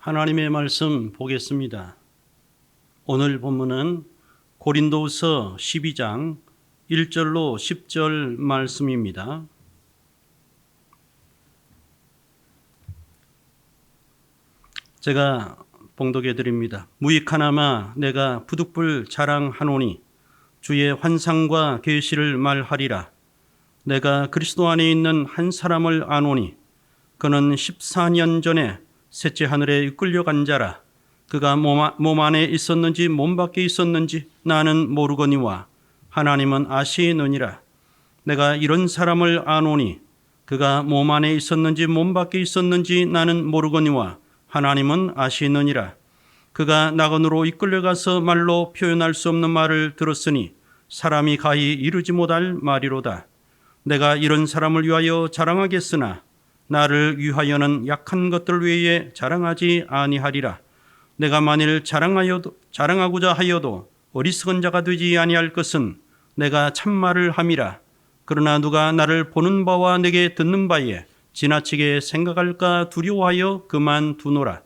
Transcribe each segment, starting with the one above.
하나님의 말씀 보겠습니다. 오늘 본문은 고린도후서 12장 1절로 10절 말씀입니다. 제가 봉독해 드립니다. 무익하나마 내가 부득불 자랑하노니 주의 환상과 계시를 말하리라. 내가 그리스도 안에 있는 한 사람을 아노니 그는 14년 전에 셋째 하늘에 이끌려간 자라. 그가 몸 안에 있었는지 몸 밖에 있었는지 나는 모르거니와 하나님은 아시느니라. 내가 이런 사람을 아노니 그가 몸 안에 있었는지 몸 밖에 있었는지 나는 모르거니와 하나님은 아시느니라. 그가 낙원으로 이끌려가서 말로 표현할 수 없는 말을 들었으니 사람이 가히 이루지 못할 말이로다. 내가 이런 사람을 위하여 자랑하겠으나 나를 위하여는 약한 것들 외에 자랑하지 아니하리라. 내가 만일 자랑하고자 하여도 어리석은 자가 되지 아니할 것은 내가 참말을 함이라. 그러나 누가 나를 보는 바와 내게 듣는 바에 지나치게 생각할까 두려워하여 그만두노라.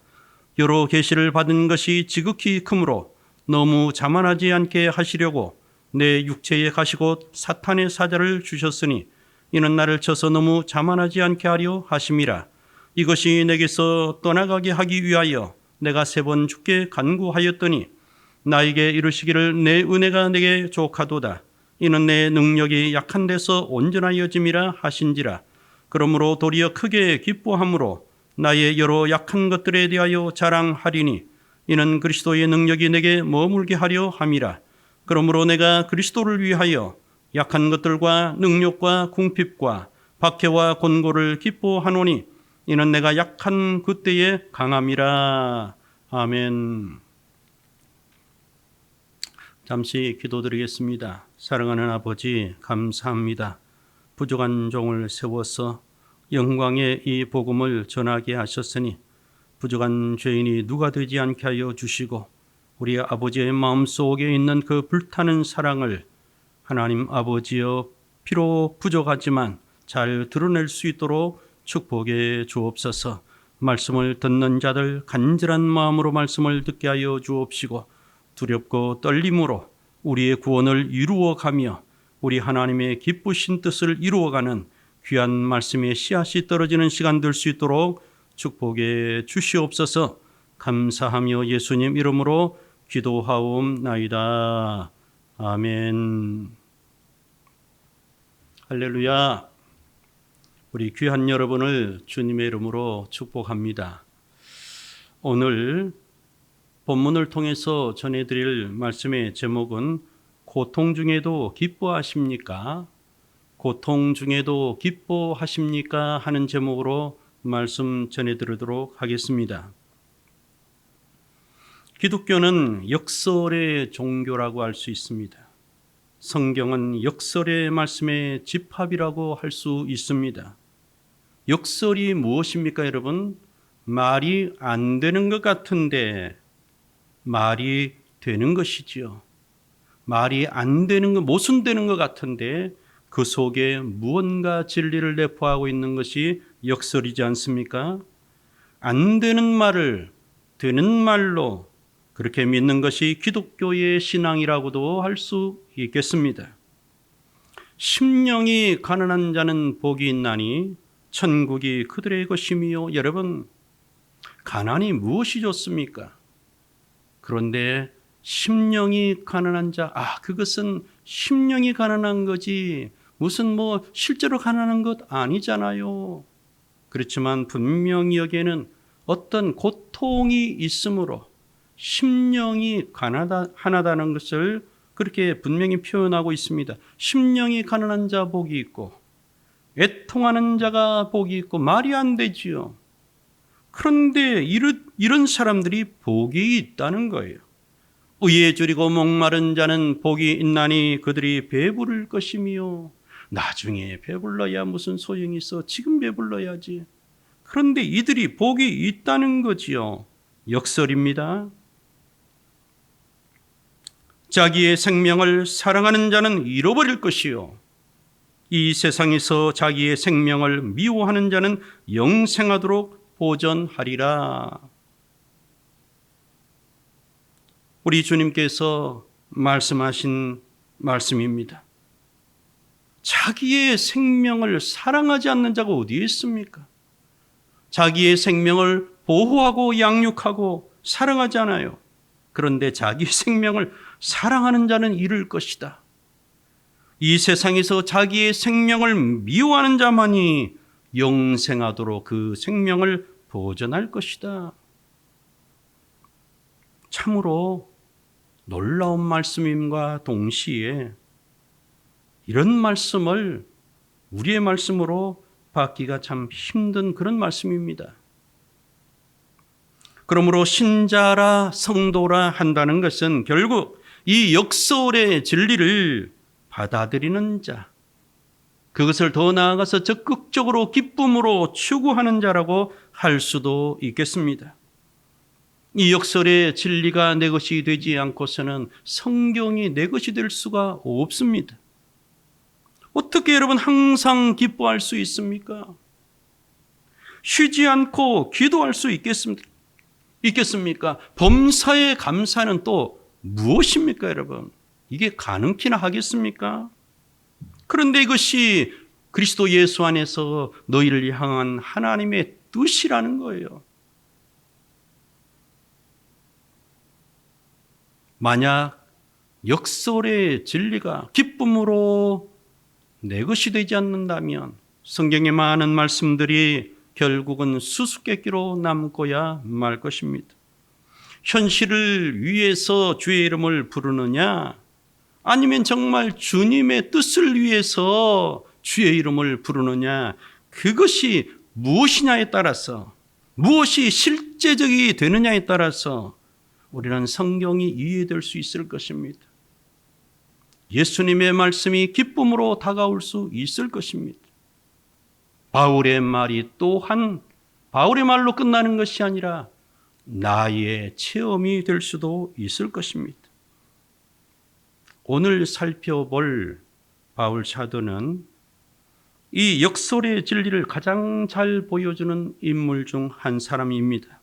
여러 계시를 받은 것이 지극히 크므로 너무 자만하지 않게 하시려고 내 육체에 가시고 사탄의 사자를 주셨으니 이는 나를 쳐서 너무 자만하지 않게 하려 하심이라. 이것이 내게서 떠나가게 하기 위하여 내가 3번 주께 간구하였더니 나에게 이르시기를 내 은혜가 내게 족하도다. 이는 내 능력이 약한 데서 온전하여짐이라 하신지라. 그러므로 도리어 크게 기뻐함으로 나의 여러 약한 것들에 대하여 자랑하리니 이는 그리스도의 능력이 내게 머물게 하려 함이라. 그러므로 내가 그리스도를 위하여 약한 것들과 능력과 궁핍과 박해와 곤고를 기뻐하노니 이는 내가 약한 그때에 강함이라. 아멘. 잠시 기도드리겠습니다. 사랑하는 아버지, 감사합니다. 부족한 종을 세워서 영광의 이 복음을 전하게 하셨으니 부족한 죄인이 누가 되지 않게 하여 주시고 우리 아버지의 마음속에 있는 그 불타는 사랑을 하나님 아버지여 비록 부족하지만 잘 드러낼 수 있도록 축복해 주옵소서. 말씀을 듣는 자들 간절한 마음으로 말씀을 듣게 하여 주옵시고 두렵고 떨림으로 우리의 구원을 이루어가며 우리 하나님의 기쁘신 뜻을 이루어가는 귀한 말씀의 씨앗이 떨어지는 시간 될 수 있도록 축복해 주시옵소서. 감사하며 예수님 이름으로 기도하옵나이다. 아멘. 할렐루야. 우리 귀한 여러분을 주님의 이름으로 축복합니다. 오늘 본문을 통해서 전해드릴 말씀의 제목은 고통 중에도 기뻐하십니까? 고통 중에도 기뻐하십니까? 하는 제목으로 말씀 전해드리도록 하겠습니다. 기독교는 역설의 종교라고 할 수 있습니다. 성경은 역설의 말씀의 집합이라고 할 수 있습니다. 역설이 무엇입니까, 여러분? 말이 안 되는 것 같은데 말이 되는 것이지요. 말이 안 되는 것, 모순되는 것 같은데 그 속에 무언가 진리를 내포하고 있는 것이 역설이지 않습니까? 안 되는 말을 되는 말로 그렇게 믿는 것이 기독교의 신앙이라고도 할 수 있겠습니다. 심령이 가난한 자는 복이 있나니 천국이 그들의 것이며. 여러분, 가난이 무엇이 좋습니까? 그런데 심령이 가난한 자, 그것은 심령이 가난한 거지 무슨 실제로 가난한 것 아니잖아요. 그렇지만 분명히 여기에는 어떤 고통이 있으므로 심령이 가난하다는 것을 그렇게 분명히 표현하고 있습니다. 심령이 가난한 자 복이 있고 애통하는 자가 복이 있고 말이 안 되지요. 그런데 이런 사람들이 복이 있다는 거예요. 의에 줄이고 목마른 자는 복이 있나니 그들이 배부를 것이며. 나중에 배불러야 무슨 소용이 있어. 지금 배불러야지. 그런데 이들이 복이 있다는 거지요. 역설입니다. 자기의 생명을 사랑하는 자는 잃어버릴 것이요 이 세상에서 자기의 생명을 미워하는 자는 영생하도록 보전하리라. 우리 주님께서 말씀하신 말씀입니다. 자기의 생명을 사랑하지 않는 자가 어디에 있습니까? 자기의 생명을 보호하고 양육하고 사랑하지 않아요. 그런데 자기 생명을 사랑하는 자는 잃을 것이다. 이 세상에서 자기의 생명을 미워하는 자만이 영생하도록 그 생명을 보존할 것이다. 참으로 놀라운 말씀임과 동시에 이런 말씀을 우리의 말씀으로 받기가 참 힘든 그런 말씀입니다. 그러므로 신자라 성도라 한다는 것은 결국 이 역설의 진리를 받아들이는 자, 그것을 더 나아가서 적극적으로 기쁨으로 추구하는 자라고 할 수도 있겠습니다. 이 역설의 진리가 내 것이 되지 않고서는 성경이 내 것이 될 수가 없습니다. 어떻게 여러분 항상 기뻐할 수 있습니까? 쉬지 않고 기도할 수 있겠습니까? 범사에 감사는 또 무엇입니까, 여러분? 이게 가능키나 하겠습니까? 그런데 이것이 그리스도 예수 안에서 너희를 향한 하나님의 뜻이라는 거예요. 만약 역설의 진리가 기쁨으로 내 것이 되지 않는다면 성경의 많은 말씀들이 결국은 수수께끼로 남고야 말 것입니다. 현실을 위해서 주의 이름을 부르느냐, 아니면 정말 주님의 뜻을 위해서 주의 이름을 부르느냐, 그것이 무엇이냐에 따라서, 무엇이 실제적이 되느냐에 따라서 우리는 성경이 이해될 수 있을 것입니다. 예수님의 말씀이 기쁨으로 다가올 수 있을 것입니다. 바울의 말이 또한 바울의 말로 끝나는 것이 아니라 나의 체험이 될 수도 있을 것입니다. 오늘 살펴볼 바울 사도는 이 역설의 진리를 가장 잘 보여주는 인물 중 한 사람입니다.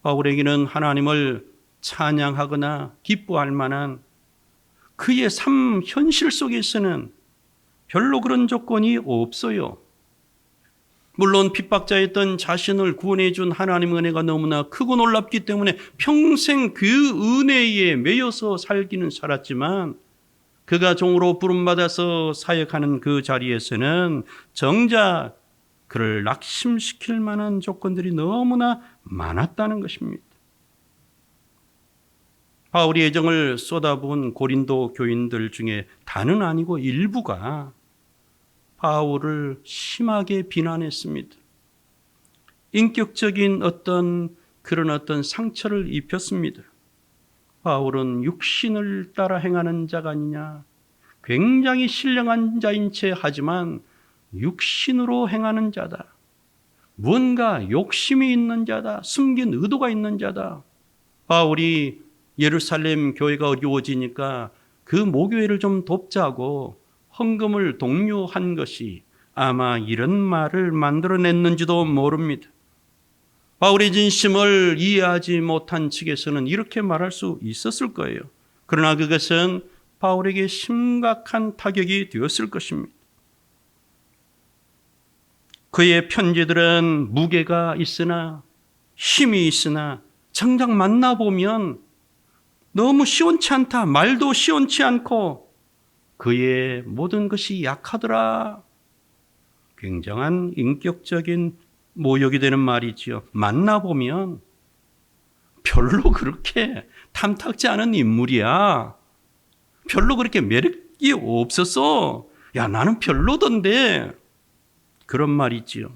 바울에게는 하나님을 찬양하거나 기뻐할 만한 그의 삶 현실 속에서는 별로 그런 조건이 없어요. 물론 핍박자였던 자신을 구원해 준 하나님의 은혜가 너무나 크고 놀랍기 때문에 평생 그 은혜에 매여서 살기는 살았지만, 그가 종으로 부름받아서 사역하는 그 자리에서는 정작 그를 낙심시킬 만한 조건들이 너무나 많았다는 것입니다. 바울이 애정을 쏟아부은 고린도 교인들 중에 다는 아니고 일부가 바울을 심하게 비난했습니다. 인격적인 그런 어떤 상처를 입혔습니다. 바울은 육신을 따라 행하는 자가 아니냐, 굉장히 신령한 자인 채 하지만 육신으로 행하는 자다, 무언가 욕심이 있는 자다, 숨긴 의도가 있는 자다. 바울이 예루살렘 교회가 어려워지니까 그 모교회를 좀 돕자고 헌금을 독려한 것이 아마 이런 말을 만들어냈는지도 모릅니다. 바울의 진심을 이해하지 못한 측에서는 이렇게 말할 수 있었을 거예요. 그러나 그것은 바울에게 심각한 타격이 되었을 것입니다. 그의 편지들은 무게가 있으나 힘이 있으나 정작 만나보면 너무 시원치 않다, 말도 시원치 않고 그의 모든 것이 약하더라. 굉장한 인격적인 모욕이 되는 말이지요. 만나보면 별로 그렇게 탐탁지 않은 인물이야. 별로 그렇게 매력이 없었어. 야, 나는 별로던데. 그런 말이지요.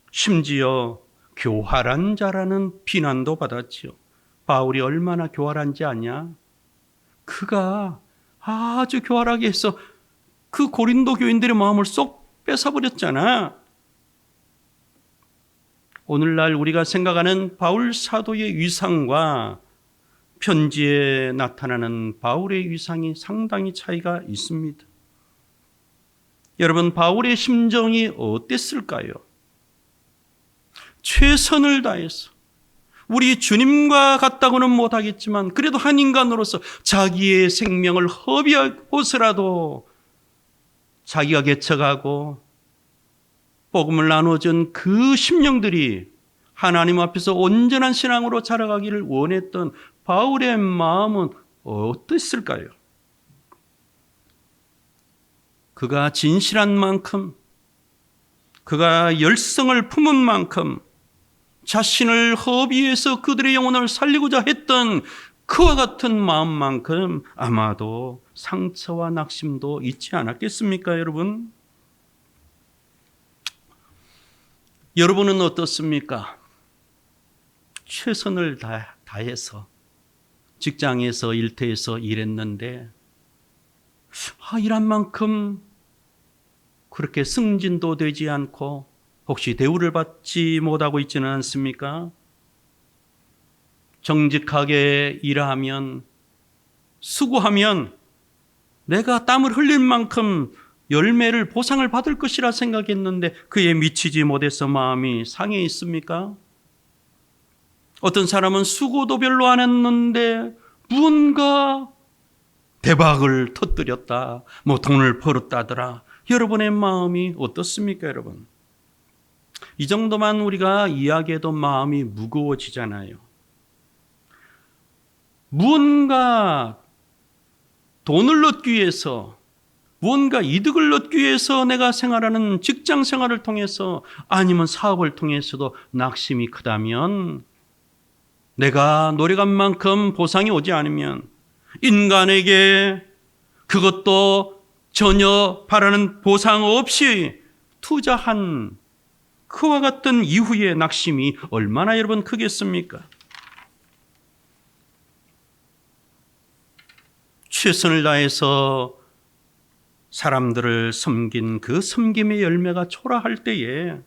심지어 교활한 자라는 비난도 받았지요. 바울이 얼마나 교활한지 아냐? 그가 아주 교활하게 해서 그 고린도 교인들의 마음을 쏙 뺏어버렸잖아. 오늘날 우리가 생각하는 바울 사도의 위상과 편지에 나타나는 바울의 위상이 상당히 차이가 있습니다. 여러분, 바울의 심정이 어땠을까요? 최선을 다해서 우리 주님과 같다고는 못하겠지만 그래도 한 인간으로서 자기의 생명을 허비하고서라도 자기가 개척하고 복음을 나눠준 그 심령들이 하나님 앞에서 온전한 신앙으로 자라가기를 원했던 바울의 마음은 어땠을까요? 그가 진실한 만큼, 그가 열성을 품은 만큼, 자신을 허비해서 그들의 영혼을 살리고자 했던 그와 같은 마음만큼 아마도 상처와 낙심도 있지 않았겠습니까, 여러분? 여러분은 어떻습니까? 최선을 다해서 직장에서 일터에서 일했는데 일한 만큼 그렇게 승진도 되지 않고 혹시 대우를 받지 못하고 있지는 않습니까? 정직하게 일하면 수고하면 내가 땀을 흘릴 만큼 열매를 보상을 받을 것이라 생각했는데 그에 미치지 못해서 마음이 상해 있습니까? 어떤 사람은 수고도 별로 안 했는데 무언가 대박을 터뜨렸다, 돈을 벌었다더라. 여러분의 마음이 어떻습니까, 여러분? 이 정도만 우리가 이야기해도 마음이 무거워지잖아요. 무언가 돈을 얻기 위해서, 무언가 이득을 얻기 위해서 내가 생활하는 직장 생활을 통해서 아니면 사업을 통해서도 낙심이 크다면, 내가 노력한 만큼 보상이 오지 않으면 인간에게 그것도 전혀 바라는 보상 없이 투자한 그와 같은 이후의 낙심이 얼마나 여러분 크겠습니까? 최선을 다해서 사람들을 섬긴 그 섬김의 열매가 초라할 때에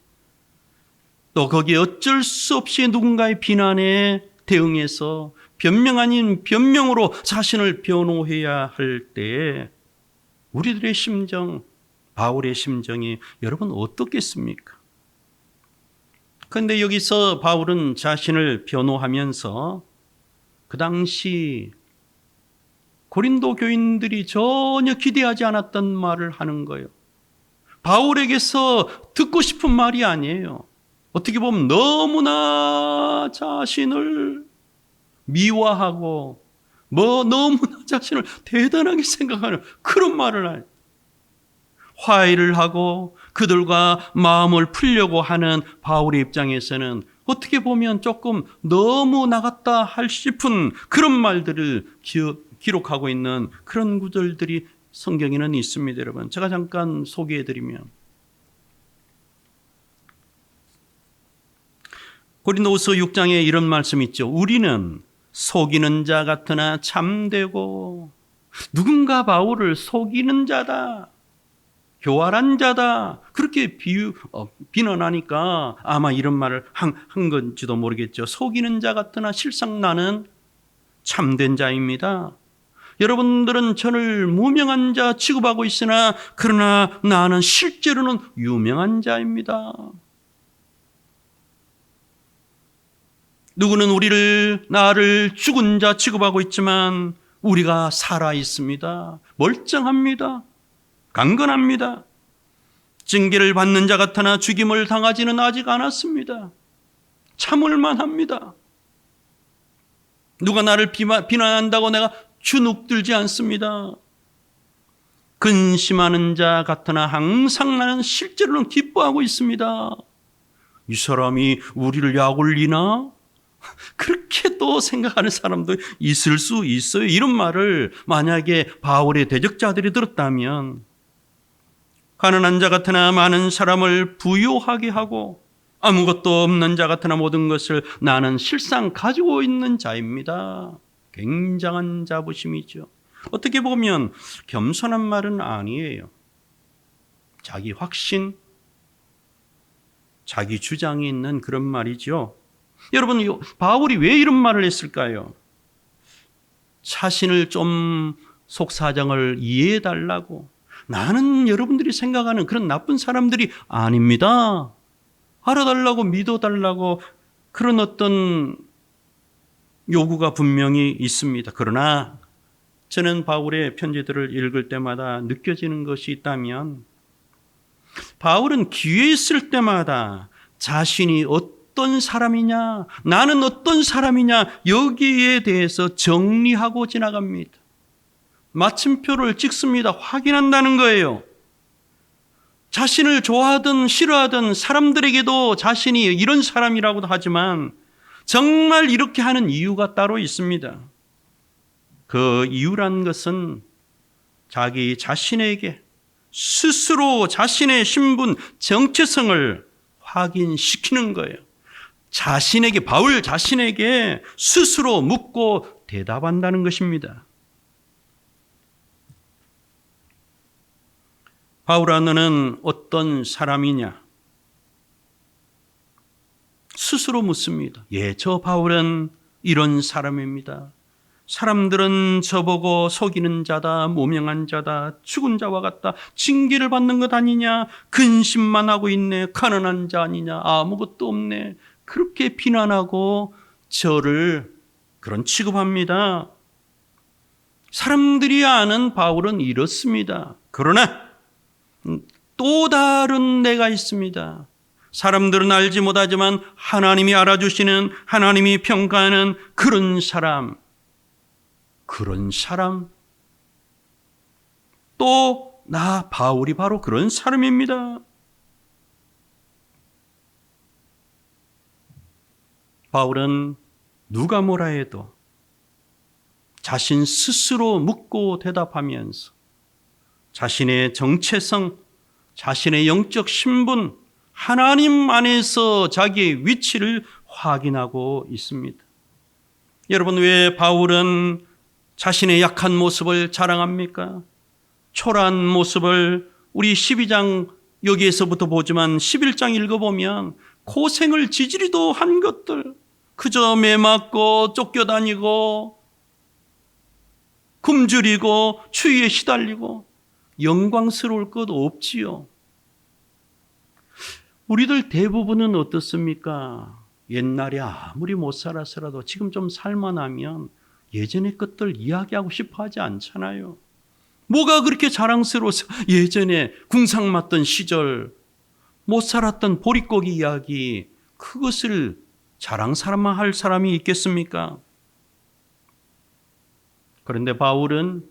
또 거기에 어쩔 수 없이 누군가의 비난에 대응해서 변명 아닌 변명으로 자신을 변호해야 할 때에 우리들의 심정, 바울의 심정이 여러분 어떻겠습니까? 그런데 여기서 바울은 자신을 변호하면서 그 당시 고린도 교인들이 전혀 기대하지 않았던 말을 하는 거예요. 바울에게서 듣고 싶은 말이 아니에요. 어떻게 보면 너무나 자신을 미화하고 너무나 자신을 대단하게 생각하는 그런 말을 해요. 화해를 하고 그들과 마음을 풀려고 하는 바울의 입장에서는 어떻게 보면 조금 너무 나갔다 할 싶은 그런 말들을 기록하고 있는 그런 구절들이 성경에는 있습니다, 여러분. 제가 잠깐 소개해드리면 고린도후서 6장에 이런 말씀이 있죠. 우리는 속이는 자 같으나 참되고 누군가 바울을 속이는 자다, 교활한 자다 그렇게 비난하니까 아마 이런 말을 한 건지도 모르겠죠. 속이는 자 같으나 실상 나는 참된 자입니다. 여러분들은 저를 무명한 자 취급하고 있으나 그러나 나는 실제로는 유명한 자입니다. 누구는 나를 죽은 자 취급하고 있지만 우리가 살아 있습니다. 멀쩡합니다. 강건합니다. 징계를 받는 자 같으나 죽임을 당하지는 아직 않았습니다. 참을만 합니다. 누가 나를 비난한다고 내가 주눅들지 않습니다. 근심하는 자 같으나 항상 나는 실제로는 기뻐하고 있습니다. 이 사람이 우리를 약올리나? 그렇게 또 생각하는 사람도 있을 수 있어요. 이런 말을 만약에 바울의 대적자들이 들었다면 가난한 자 같으나 많은 사람을 부유하게 하고 아무것도 없는 자 같으나 모든 것을 나는 실상 가지고 있는 자입니다. 굉장한 자부심이죠. 어떻게 보면 겸손한 말은 아니에요. 자기 확신, 자기 주장이 있는 그런 말이죠. 여러분, 바울이 왜 이런 말을 했을까요? 자신을 좀 속사정을 이해해 달라고. 나는 여러분들이 생각하는 그런 나쁜 사람들이 아닙니다. 알아달라고 믿어달라고 그런 어떤 요구가 분명히 있습니다. 그러나 저는 바울의 편지들을 읽을 때마다 느껴지는 것이 있다면, 바울은 기회 있을 때마다 자신이 어떤 사람이냐, 나는 어떤 사람이냐, 여기에 대해서 정리하고 지나갑니다. 마침표를 찍습니다. 확인한다는 거예요. 자신을 좋아하든 싫어하든 사람들에게도 자신이 이런 사람이라고도 하지만 정말 이렇게 하는 이유가 따로 있습니다. 그 이유란 것은 자기 자신에게 스스로 자신의 신분, 정체성을 확인시키는 거예요. 바울 자신에게 스스로 묻고 대답한다는 것입니다. 바울아, 너는 어떤 사람이냐? 스스로 묻습니다. 저 바울은 이런 사람입니다. 사람들은 저보고 속이는 자다, 모명한 자다, 죽은 자와 같다, 징계를 받는 것 아니냐, 근심만 하고 있네, 가난한 자 아니냐, 아무것도 없네, 그렇게 비난하고 저를 그런 취급합니다. 사람들이 아는 바울은 이렇습니다. 그러나 또 다른 내가 있습니다. 사람들은 알지 못하지만 하나님이 알아주시는, 하나님이 평가하는 그런 사람, 또 나 바울이 바로 그런 사람입니다. 바울은 누가 뭐라 해도 자신 스스로 묻고 대답하면서 자신의 정체성, 자신의 영적 신분, 하나님 안에서 자기의 위치를 확인하고 있습니다. 여러분, 왜 바울은 자신의 약한 모습을 자랑합니까? 초라한 모습을 우리 12장 여기에서부터 보지만 11장 읽어보면 고생을 지지리도 한 것들, 그저 매맞고 쫓겨다니고 굶주리고 추위에 시달리고 영광스러울 것 없지요. 우리들 대부분은 어떻습니까? 옛날에 아무리 못 살았어라도 지금 좀 살만하면 예전의 것들 이야기하고 싶어 하지 않잖아요. 뭐가 그렇게 자랑스러워서 예전에 궁상 맞던 시절, 못 살았던 보릿고기 이야기, 그것을 자랑스러워만 할 사람이 있겠습니까? 그런데 바울은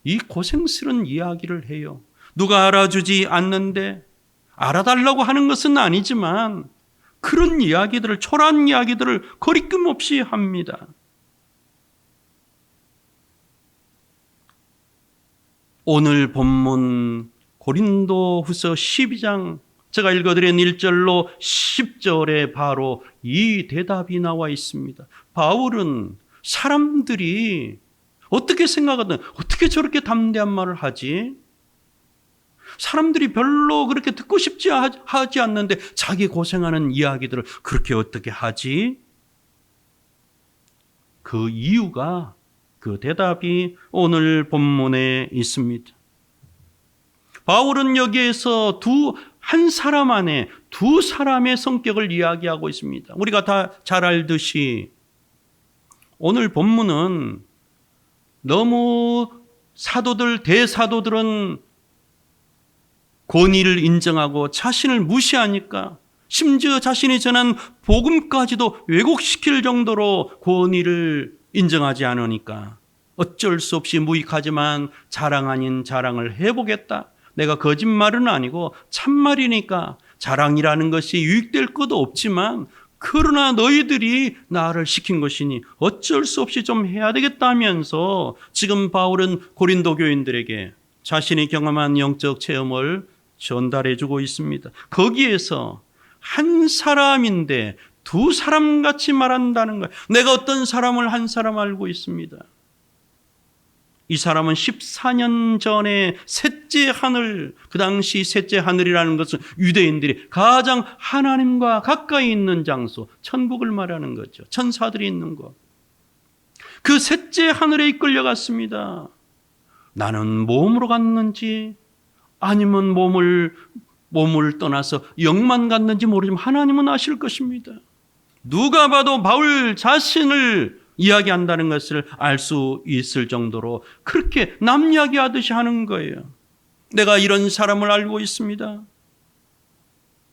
이 고생스러운 이야기를 해요. 누가 알아주지 않는데, 알아달라고 하는 것은 아니지만 그런 이야기들을, 초라한 이야기들을 거리낌 없이 합니다. 오늘 본문 고린도후서 12장 제가 읽어드린 1절로 10절에 바로 이 대답이 나와 있습니다. 바울은 사람들이 어떻게 생각하든 어떻게 저렇게 담대한 말을 하지? 사람들이 별로 그렇게 듣고 싶지 하지 않는데 자기 고생하는 이야기들을 그렇게 어떻게 하지? 그 이유가, 그 대답이 오늘 본문에 있습니다. 바울은 여기에서 한 사람 안에 두 사람의 성격을 이야기하고 있습니다. 우리가 다 잘 알듯이 오늘 본문은 너무 대사도들은 권위를 인정하고 자신을 무시하니까, 심지어 자신이 전한 복음까지도 왜곡시킬 정도로 권위를 인정하지 않으니까 어쩔 수 없이 무익하지만 자랑 아닌 자랑을 해보겠다. 내가 거짓말은 아니고 참말이니까 자랑이라는 것이 유익될 것도 없지만 그러나 너희들이 나를 시킨 것이니 어쩔 수 없이 좀 해야 되겠다면서 지금 바울은 고린도 교인들에게 자신이 경험한 영적 체험을 전달해주고 있습니다. 거기에서 한 사람인데 두 사람 같이 말한다는 거예요. 내가 어떤 사람을 한 사람 알고 있습니다. 이 사람은 14년 전에 셋째 하늘, 그 당시 셋째 하늘이라는 것은 유대인들이 가장 하나님과 가까이 있는 장소, 천국을 말하는 거죠. 천사들이 있는 곳. 그 셋째 하늘에 이끌려갔습니다. 나는 몸으로 갔는지 아니면 몸을 떠나서 영만 갔는지 모르지만 하나님은 아실 것입니다. 누가 봐도 바울 자신을 이야기한다는 것을 알 수 있을 정도로 그렇게 남 이야기하듯이 하는 거예요. 내가 이런 사람을 알고 있습니다.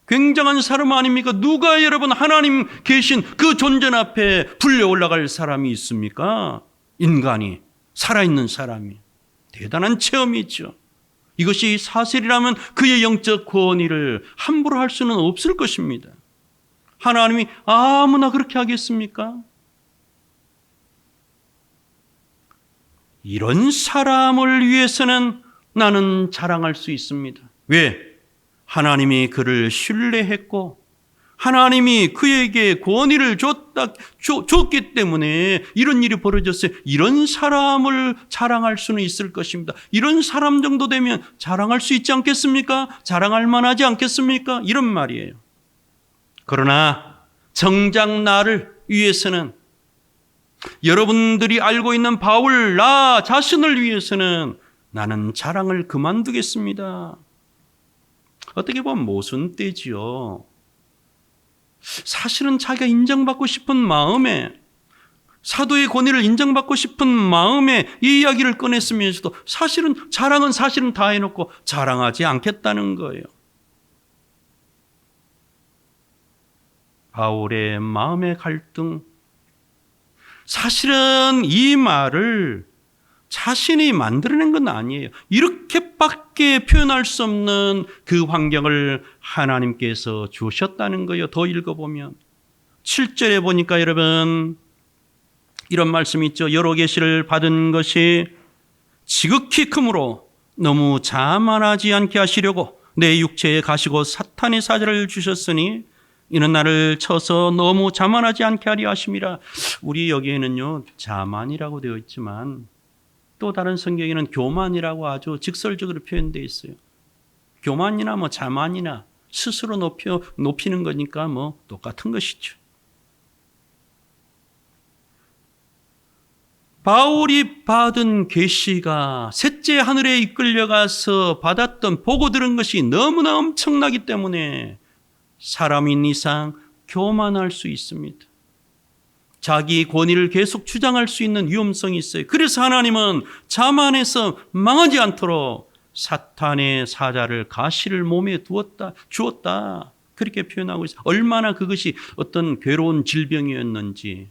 굉장한 사람 아닙니까? 누가 여러분 하나님 계신 그 존재 앞에 불려 올라갈 사람이 있습니까? 인간이, 살아있는 사람이. 대단한 체험이죠. 이것이 사실이라면 그의 영적 권위를 함부로 할 수는 없을 것입니다. 하나님이 아무나 그렇게 하겠습니까? 이런 사람을 위해서는 나는 자랑할 수 있습니다. 왜? 하나님이 그를 신뢰했고 하나님이 그에게 권위를 줬기 때문에 이런 일이 벌어졌어요. 이런 사람을 자랑할 수는 있을 것입니다. 이런 사람 정도 되면 자랑할 수 있지 않겠습니까? 자랑할 만하지 않겠습니까? 이런 말이에요. 그러나 정작 나를 위해서는, 여러분들이 알고 있는 바울 나 자신을 위해서는 나는 자랑을 그만두겠습니다. 어떻게 보면 모순되지요. 사실은 자기가 인정받고 싶은 마음에, 사도의 권위를 인정받고 싶은 마음에 이 이야기를 꺼냈으면서도 사실은 자랑은 다 해놓고 자랑하지 않겠다는 거예요. 바울의 마음의 갈등, 사실은 이 말을 자신이 만들어낸 건 아니에요. 이렇게밖에 표현할 수 없는 그 환경을 하나님께서 주셨다는 거예요. 더 읽어보면 7절에 보니까 여러분 이런 말씀이 있죠. 여러 계시를 받은 것이 지극히 크므로 너무 자만하지 않게 하시려고 내 육체에 가시고 사탄의 사자를 주셨으니 이는 나를 쳐서 너무 자만하지 않게 하려 하심이라. 우리 여기에는요 자만이라고 되어 있지만 또 다른 성경에는 교만이라고 아주 직설적으로 표현되어 있어요. 교만이나 자만이나 스스로 높이는 거니까 똑같은 것이죠. 바울이 받은 계시가 셋째 하늘에 이끌려가서 받았던 보고 들은 것이 너무나 엄청나기 때문에 사람인 이상 교만할 수 있습니다. 자기 권위를 계속 주장할 수 있는 위험성이 있어요. 그래서 하나님은 자만해서 망하지 않도록 사탄의 사자를 가시를 몸에 주었다. 그렇게 표현하고 있어요. 얼마나 그것이 어떤 괴로운 질병이었는지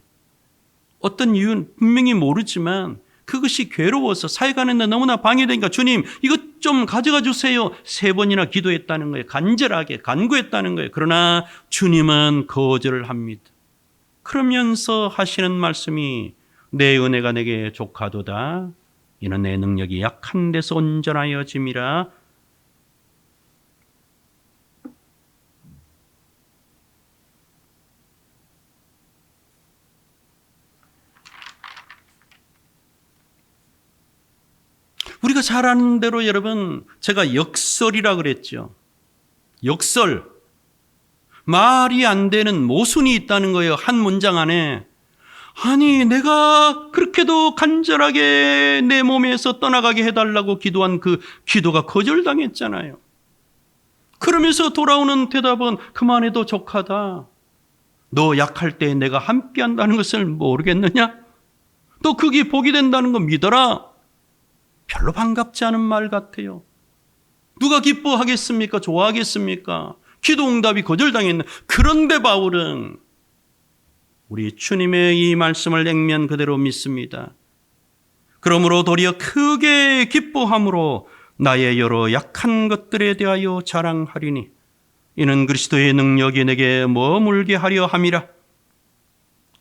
어떤 이유는 분명히 모르지만 그것이 괴로워서 사역하는데 너무나 방해되니까 주님 이것 좀 가져가 주세요. 3번이나 기도했다는 거예요. 간절하게 간구했다는 거예요. 그러나 주님은 거절을 합니다. 그러면서 하시는 말씀이 내 은혜가 내게 족하도다. 이는 내 능력이 약한 데서 온전하여짐이라. 우리가 잘 아는 대로 여러분 제가 역설이라 그랬죠. 역설. 말이 안 되는 모순이 있다는 거예요. 한 문장 안에. 아니 내가 그렇게도 간절하게 내 몸에서 떠나가게 해달라고 기도한 그 기도가 거절당했잖아요. 그러면서 돌아오는 대답은 그만해도 족하다. 너 약할 때 내가 함께 한다는 것을 모르겠느냐? 또 그게 복이 된다는 거 믿어라. 별로 반갑지 않은 말 같아요. 누가 기뻐하겠습니까? 좋아하겠습니까? 기도 응답이 거절당했는. 그런데 바울은 우리 주님의 이 말씀을 냉면 그대로 믿습니다. 그러므로 도리어 크게 기뻐함으로 나의 여러 약한 것들에 대하여 자랑하리니 이는 그리스도의 능력이 내게 머물게 하려 함이라.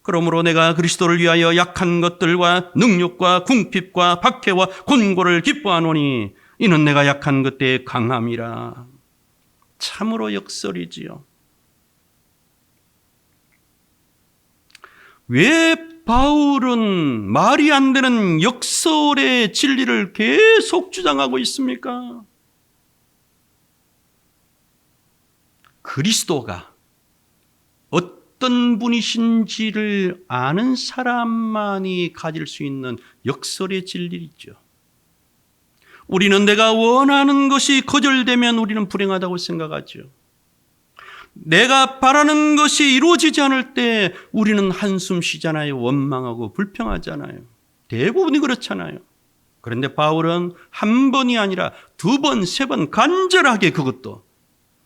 그러므로 내가 그리스도를 위하여 약한 것들과 능력과 궁핍과 박해와 곤고를 기뻐하노니 이는 내가 약한 것들에 강함이라. 참으로 역설이지요. 왜 바울은 말이 안 되는 역설의 진리를 계속 주장하고 있습니까? 그리스도가 어떤 분이신지를 아는 사람만이 가질 수 있는 역설의 진리죠. 우리는 내가 원하는 것이 거절되면 우리는 불행하다고 생각하죠. 내가 바라는 것이 이루어지지 않을 때 우리는 한숨 쉬잖아요. 원망하고 불평하잖아요. 대부분이 그렇잖아요. 그런데 바울은 한 번이 아니라 두 번, 세 번 간절하게 그것도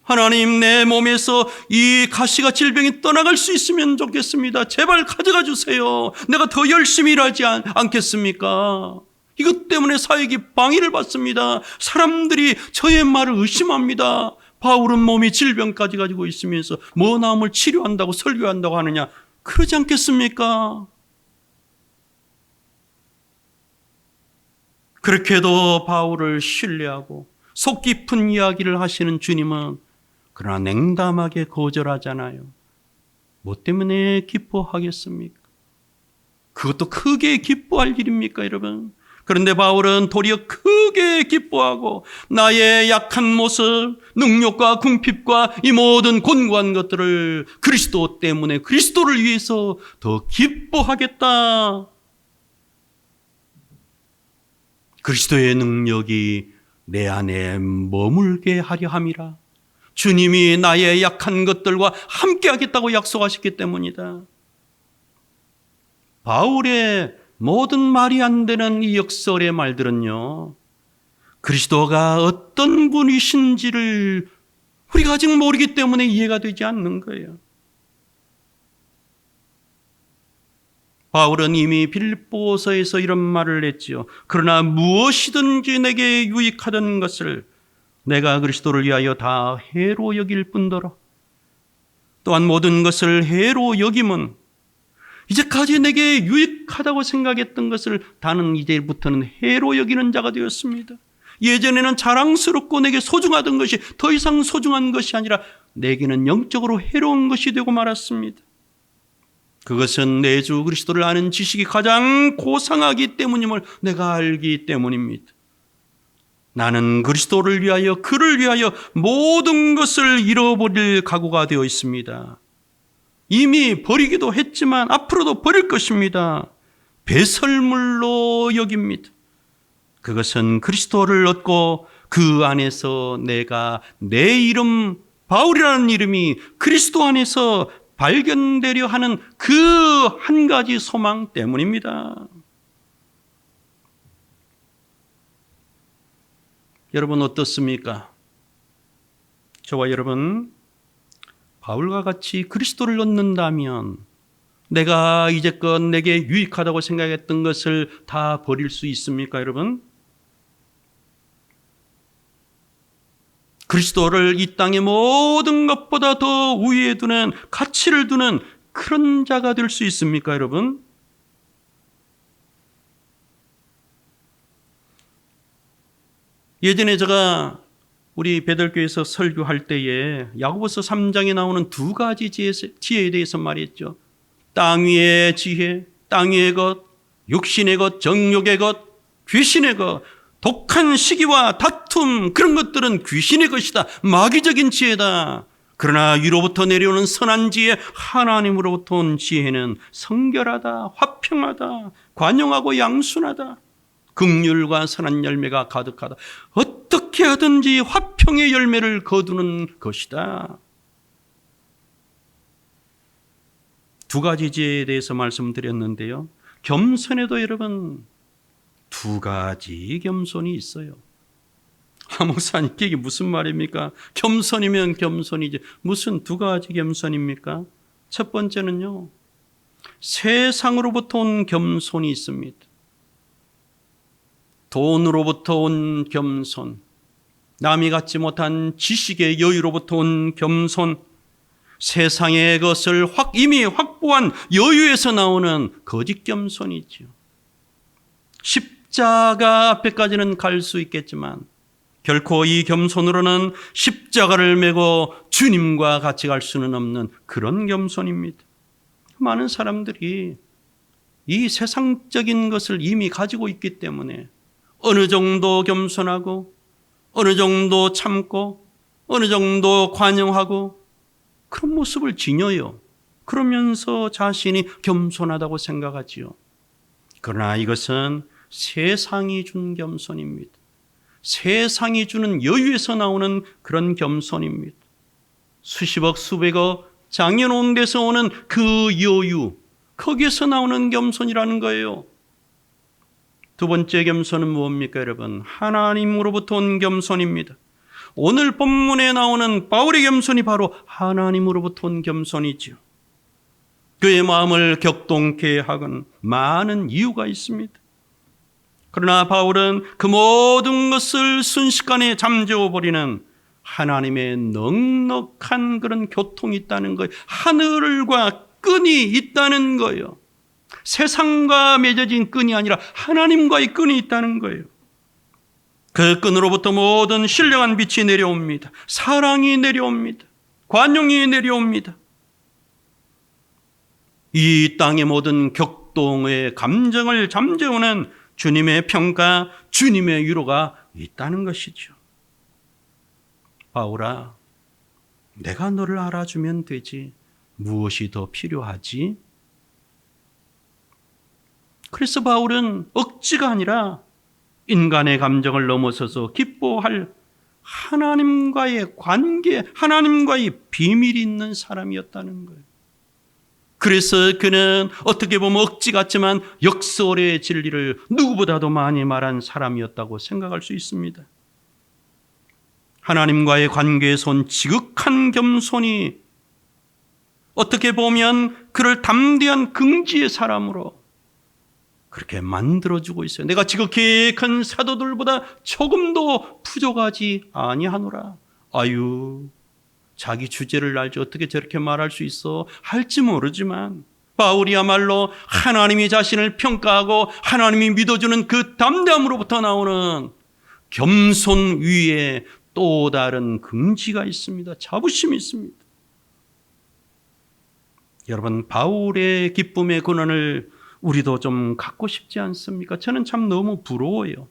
하나님, 내 몸에서 이 가시가 질병이 떠나갈 수 있으면 좋겠습니다. 제발 가져가 주세요. 내가 더 열심히 일하지 않겠습니까? 이것 때문에 사역이 방해를 받습니다. 사람들이 저의 말을 의심합니다. 바울은 몸이 질병까지 가지고 있으면서 머나움을 치료한다고 설교한다고 하느냐? 그러지 않겠습니까? 그렇게도 바울을 신뢰하고 속 깊은 이야기를 하시는 주님은 그러나 냉담하게 거절하잖아요. 뭐 때문에 기뻐하겠습니까? 그것도 크게 기뻐할 일입니까, 여러분? 그런데 바울은 도리어 크게 기뻐하고 나의 약한 모습, 능력과 궁핍과 이 모든 곤고한 것들을 그리스도 때문에 그리스도를 위해서 더 기뻐하겠다. 그리스도의 능력이 내 안에 머물게 하려 함이라. 주님이 나의 약한 것들과 함께 하겠다고 약속하셨기 때문이다. 바울의 모든 말이 안 되는 이 역설의 말들은요, 그리스도가 어떤 분이신지를 우리가 아직 모르기 때문에 이해가 되지 않는 거예요. 바울은 이미 빌립보서에서 이런 말을 했지요. 그러나 무엇이든지 내게 유익하던 것을 내가 그리스도를 위하여 다 해로 여길 뿐더러 또한 모든 것을 해로 여김은 이제까지 내게 유익하다고 생각했던 것을 나는 이제부터는 해로 여기는 자가 되었습니다. 예전에는 자랑스럽고 내게 소중하던 것이 더 이상 소중한 것이 아니라 내게는 영적으로 해로운 것이 되고 말았습니다. 그것은 내 주 그리스도를 아는 지식이 가장 고상하기 때문임을 내가 알기 때문입니다. 나는 그리스도를 위하여, 그를 위하여 모든 것을 잃어버릴 각오가 되어 있습니다. 이미 버리기도 했지만 앞으로도 버릴 것입니다. 배설물로 여깁니다. 그것은 그리스도를 얻고 그 안에서 내가 내 이름, 바울이라는 이름이 그리스도 안에서 발견되려 하는 그 한 가지 소망 때문입니다. 여러분 어떻습니까? 저와 여러분, 바울과 같이 그리스도를 얻는다면 내가 이제껏 내게 유익하다고 생각했던 것을 다 버릴 수 있습니까, 여러분? 그리스도를 이 땅의 모든 것보다 더 우위에 두는, 가치를 두는 그런 자가 될 수 있습니까, 여러분? 예전에 제가 우리 베들교에서 설교할 때에 야고보서 3장에 나오는 두 가지 지혜에 대해서 말했죠. 땅 위의 지혜, 땅 위의 것, 육신의 것, 정욕의 것, 귀신의 것, 독한 시기와 다툼, 그런 것들은 귀신의 것이다. 마귀적인 지혜다. 그러나 위로부터 내려오는 선한 지혜, 하나님으로부터 온 지혜는 성결하다, 화평하다, 관용하고 양순하다. 긍휼과 선한 열매가 가득하다. 어떻게 하든지 화평의 열매를 거두는 것이다. 두 가지 지혜에 대해서 말씀드렸는데요. 겸손에도 여러분 두 가지 겸손이 있어요. 목사님 이게 무슨 말입니까? 겸손이면 겸손이지 무슨 두 가지 겸손입니까? 첫 번째는요, 세상으로부터 온 겸손이 있습니다. 돈으로부터 온 겸손, 남이 갖지 못한 지식의 여유로부터 온 겸손, 세상의 것을 이미 확보한 여유에서 나오는 거짓 겸손이죠. 십자가 앞에까지는 갈 수 있겠지만 결코 이 겸손으로는 십자가를 메고 주님과 같이 갈 수는 없는 그런 겸손입니다. 많은 사람들이 이 세상적인 것을 이미 가지고 있기 때문에 어느 정도 겸손하고 어느 정도 참고 어느 정도 관용하고 그런 모습을 지녀요. 그러면서 자신이 겸손하다고 생각하지요. 그러나 이것은 세상이 준 겸손입니다. 세상이 주는 여유에서 나오는 그런 겸손입니다. 수십억, 수백억 장려놓은 데서 오는 그 여유, 거기에서 나오는 겸손이라는 거예요. 두 번째 겸손은 무엇입니까, 여러분? 하나님으로부터 온 겸손입니다. 오늘 본문에 나오는 바울의 겸손이 바로 하나님으로부터 온 겸손이죠. 그의 마음을 격동케 하건 많은 이유가 있습니다. 그러나 바울은 그 모든 것을 순식간에 잠재워버리는 하나님의 넉넉한 그런 교통이 있다는 거예요. 하늘과 끈이 있다는 거예요. 세상과 맺어진 끈이 아니라 하나님과의 끈이 있다는 거예요. 그 끈으로부터 모든 신령한 빛이 내려옵니다. 사랑이 내려옵니다. 관용이 내려옵니다. 이 땅의 모든 격동의 감정을 잠재우는 주님의 평가, 주님의 위로가 있다는 것이죠. 바울아, 내가 너를 알아주면 되지. 무엇이 더 필요하지? 그래서 바울은 억지가 아니라 인간의 감정을 넘어서서 기뻐할 하나님과의 관계, 하나님과의 비밀이 있는 사람이었다는 거예요. 그래서 그는 어떻게 보면 억지 같지만 역설의 진리를 누구보다도 많이 말한 사람이었다고 생각할 수 있습니다. 하나님과의 관계에서 온 지극한 겸손이 어떻게 보면 그를 담대한 긍지의 사람으로 그렇게 만들어주고 있어요. 내가 지극히 큰 사도들보다 조금도 부족하지 아니하노라. 아유, 자기 주제를 알지 어떻게 저렇게 말할 수 있어? 할지 모르지만 바울이야말로 하나님이 자신을 평가하고 하나님이 믿어주는 그 담대함으로부터 나오는 겸손 위에 또 다른 긍지가 있습니다. 자부심이 있습니다. 여러분, 바울의 기쁨의 근원을 우리도 좀 갖고 싶지 않습니까? 저는 참 너무 부러워요.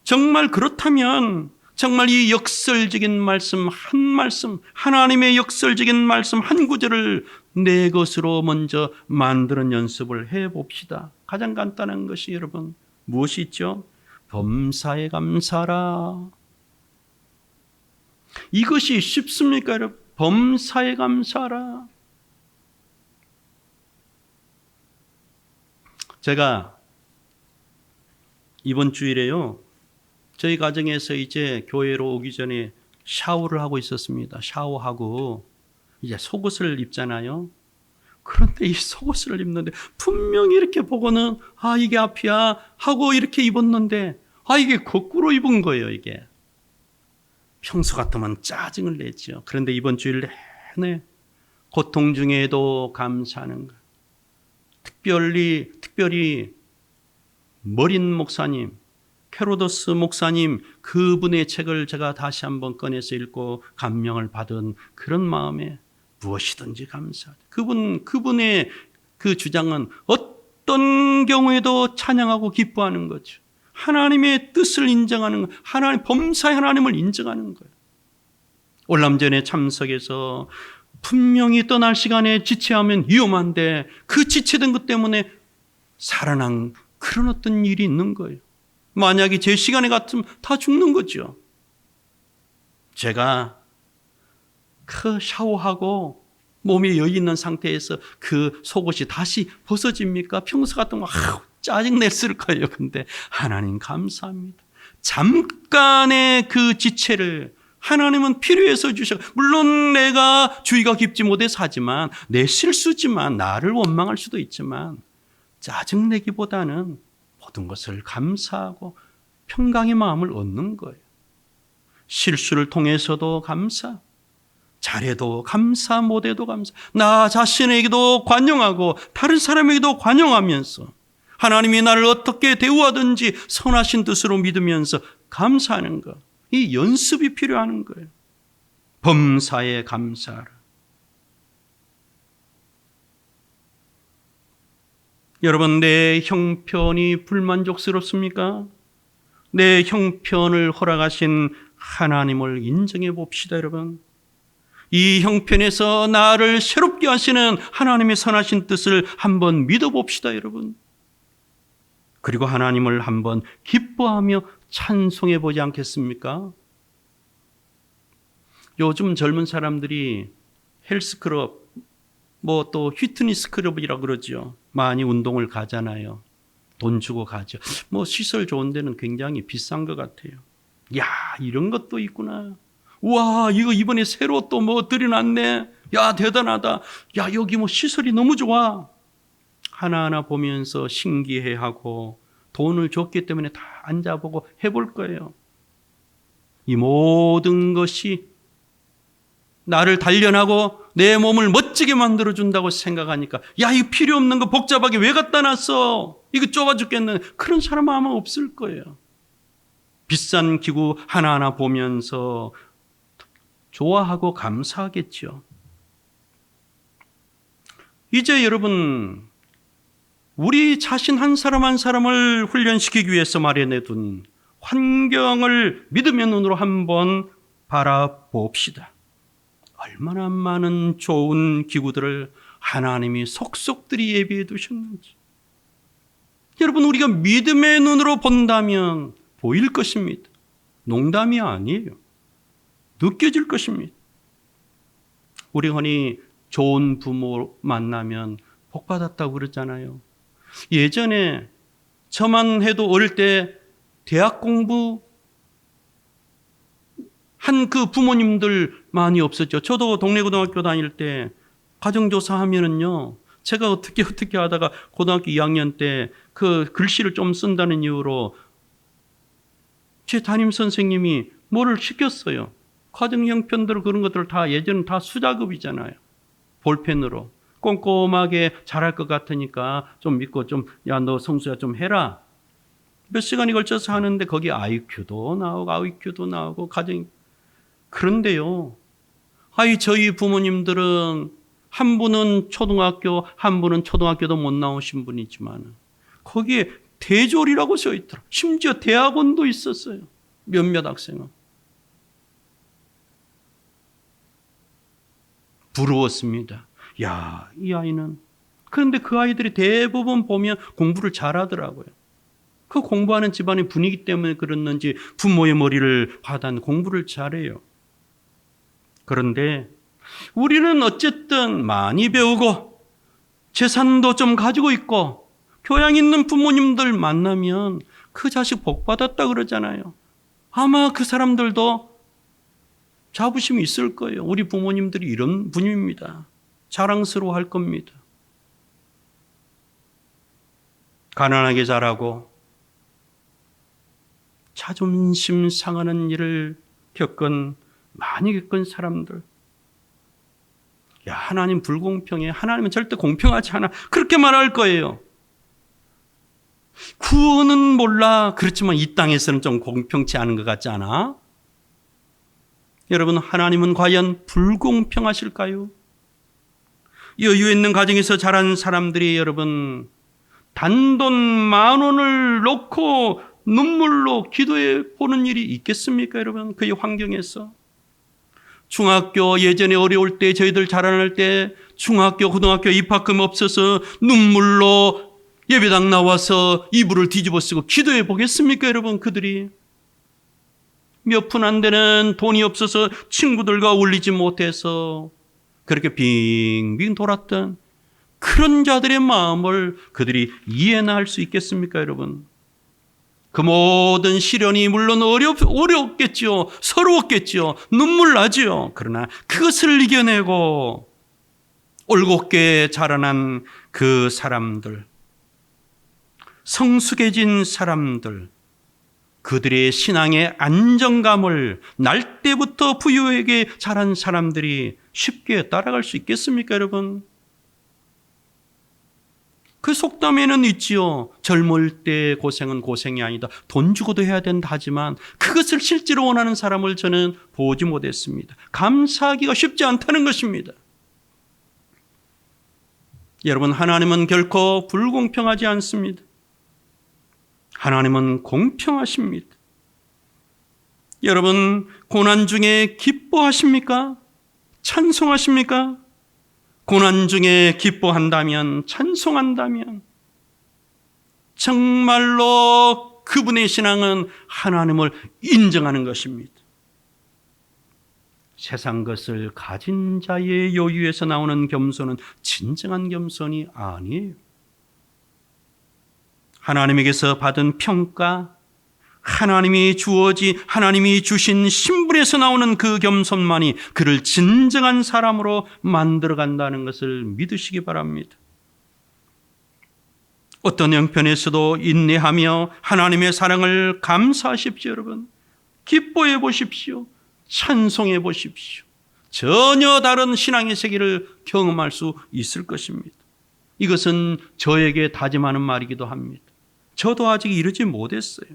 정말 그렇다면 정말 이 역설적인 말씀 한 말씀, 하나님의 역설적인 말씀 한 구절을 내 것으로 먼저 만드는 연습을 해봅시다. 가장 간단한 것이 여러분 무엇이 있죠? 범사에 감사라. 이것이 쉽습니까, 여러분? 범사에 감사라. 제가 이번 주일에요, 저희 가정에서 이제 교회로 오기 전에 샤워를 하고 있었습니다. 샤워하고 이제 속옷을 입잖아요. 그런데 이 속옷을 입는데 분명히 이렇게 보고는 아, 이게 앞이야 하고 이렇게 입었는데 아, 이게 거꾸로 입은 거예요. 이게 평소 같으면 짜증을 내죠. 그런데 이번 주일 내내 고통 중에도 감사하는 것. 특별히 머린 목사님, 캐로도스 목사님, 그분의 책을 제가 다시 한번 꺼내서 읽고 감명을 받은 그런 마음에 무엇이든지 감사하다. 그분의 그 주장은 어떤 경우에도 찬양하고 기뻐하는 거죠. 하나님의 뜻을 인정하는 것, 하나님 범사의 하나님을 인정하는 거예요. 올람전에 참석해서 분명히 떠날 시간에 지체하면 위험한데 그 지체된 것 때문에 살아난 그런 어떤 일이 있는 거예요. 만약에 제 시간에 같으면 다 죽는 거죠. 제가 그 샤워하고 몸이 여유 있는 상태에서 그 속옷이 다시 벗어집니까? 평소 같으면 짜증냈을 거예요. 근데 하나님 감사합니다. 잠깐의 그 지체를 하나님은 필요해서 주셔. 물론 내가 주의가 깊지 못해서 하지만 내 실수지만 나를 원망할 수도 있지만 짜증내기보다는 모든 것을 감사하고 평강의 마음을 얻는 거예요. 실수를 통해서도 감사, 잘해도 감사, 못해도 감사, 나 자신에게도 관용하고 다른 사람에게도 관용하면서 하나님이 나를 어떻게 대우하든지 선하신 뜻으로 믿으면서 감사하는 것, 이 연습이 필요한 거예요. 범사에 감사하라. 여러분, 내 형편이 불만족스럽습니까? 내 형편을 허락하신 하나님을 인정해 봅시다, 여러분. 이 형편에서 나를 새롭게 하시는 하나님의 선하신 뜻을 한번 믿어봅시다, 여러분. 그리고 하나님을 한번 기뻐하며 찬송해 보지 않겠습니까? 요즘 젊은 사람들이 헬스클럽, 뭐 또 휘트니스 클럽이라고 그러죠. 많이 운동을 가잖아요. 돈 주고 가죠. 뭐 시설 좋은 데는 굉장히 비싼 것 같아요. 야, 이런 것도 있구나. 와, 이거 이번에 새로 또 뭐 들여놨네. 야, 대단하다. 야, 여기 뭐 시설이 너무 좋아. 하나하나 보면서 신기해하고 돈을 줬기 때문에 다 앉아보고 해볼 거예요. 이 모든 것이 나를 단련하고 내 몸을 멋지게 만들어준다고 생각하니까 야, 이거 필요 없는 거 복잡하게 왜 갖다 놨어? 이거 좁아 죽겠는 그런 사람은 아마 없을 거예요. 비싼 기구 하나하나 보면서 좋아하고 감사하겠죠. 이제 여러분, 우리 자신 한 사람 한 사람을 훈련시키기 위해서 마련해둔 환경을 믿음의 눈으로 한번 바라봅시다. 얼마나 많은 좋은 기구들을 하나님이 속속들이 예비해 두셨는지. 여러분, 우리가 믿음의 눈으로 본다면 보일 것입니다. 농담이 아니에요. 느껴질 것입니다. 우리 흔히 좋은 부모 만나면 복 받았다고 그러잖아요. 예전에 저만 해도 어릴 때 대학 공부 한 그 부모님들 많이 없었죠. 저도 동네 고등학교 다닐 때 가정조사 하면은요, 제가 어떻게 하다가 고등학교 2학년 때 그 글씨를 좀 쓴다는 이유로 제 담임 선생님이 뭐를 시켰어요. 과정 형편들 그런 것들 다 예전은 다 수작업이잖아요. 볼펜으로 꼼꼼하게 잘할 것 같으니까 좀 믿고 좀 야, 너 성수야 좀 해라. 몇 시간이 걸쳐서 하는데 거기 IQ도 나오고 가정. 그런데요, 저희 부모님들은 한 분은 초등학교, 한 분은 초등학교도 못 나오신 분이지만 거기에 대졸이라고 써 있더라. 심지어 대학원도 있었어요. 몇몇 학생은. 부러웠습니다. 야, 이 아이는. 그런데 그 아이들이 대부분 보면 공부를 잘하더라고요. 그 공부하는 집안의 분위기 때문에 그랬는지 부모의 머리를 받아 공부를 잘해요. 그런데 우리는 어쨌든 많이 배우고 재산도 좀 가지고 있고 교양 있는 부모님들 만나면 그 자식 복 받았다 그러잖아요. 아마 그 사람들도 자부심이 있을 거예요. 우리 부모님들이 이런 분입니다. 자랑스러워할 겁니다. 가난하게 자라고 자존심 상하는 일을 많이 겪은 사람들. 야, 하나님 불공평해. 하나님은 절대 공평하지 않아. 그렇게 말할 거예요. 구원은 몰라. 그렇지만 이 땅에서는 좀 공평치 않은 것 같지 않아? 여러분, 하나님은 과연 불공평하실까요? 여유 있는 가정에서 자란 사람들이 여러분, 단돈 10,000원을 놓고 눈물로 기도해 보는 일이 있겠습니까, 여러분? 그 환경에서. 중학교 예전에 어려울 때 저희들 자라날 때 중학교 고등학교 입학금 없어서 눈물로 예배당 나와서 이불을 뒤집어 쓰고 기도해 보겠습니까, 여러분? 그들이 몇 푼 안 되는 돈이 없어서 친구들과 어울리지 못해서 그렇게 빙빙 돌았던 그런 자들의 마음을 그들이 이해나 할 수 있겠습니까, 여러분? 그 모든 시련이 물론 어렵겠지요. 서러웠겠지요. 눈물 나지요. 그러나 그것을 이겨내고 올곧게 자라난 그 사람들, 성숙해진 사람들, 그들의 신앙의 안정감을 날 때부터 부유하게 자란 사람들이 쉽게 따라갈 수 있겠습니까, 여러분? 그 속담에는 있지요. 젊을 때 고생은 고생이 아니다. 돈 주고도 해야 된다 하지만 그것을 실제로 원하는 사람을 저는 보지 못했습니다. 감사하기가 쉽지 않다는 것입니다. 여러분, 하나님은 결코 불공평하지 않습니다. 하나님은 공평하십니다. 여러분, 고난 중에 기뻐하십니까? 찬송하십니까? 고난 중에 기뻐한다면, 찬송한다면 정말로 그분의 신앙은 하나님을 인정하는 것입니다. 세상 것을 가진 자의 여유에서 나오는 겸손은 진정한 겸손이 아니에요. 하나님에게서 받은 평가, 하나님이 주신 신분에서 나오는 그 겸손만이 그를 진정한 사람으로 만들어간다는 것을 믿으시기 바랍니다. 어떤 형편에서도 인내하며 하나님의 사랑을 감사하십시오. 여러분, 기뻐해 보십시오. 찬송해 보십시오. 전혀 다른 신앙의 세계를 경험할 수 있을 것입니다. 이것은 저에게 다짐하는 말이기도 합니다. 저도 아직 이르지 못했어요.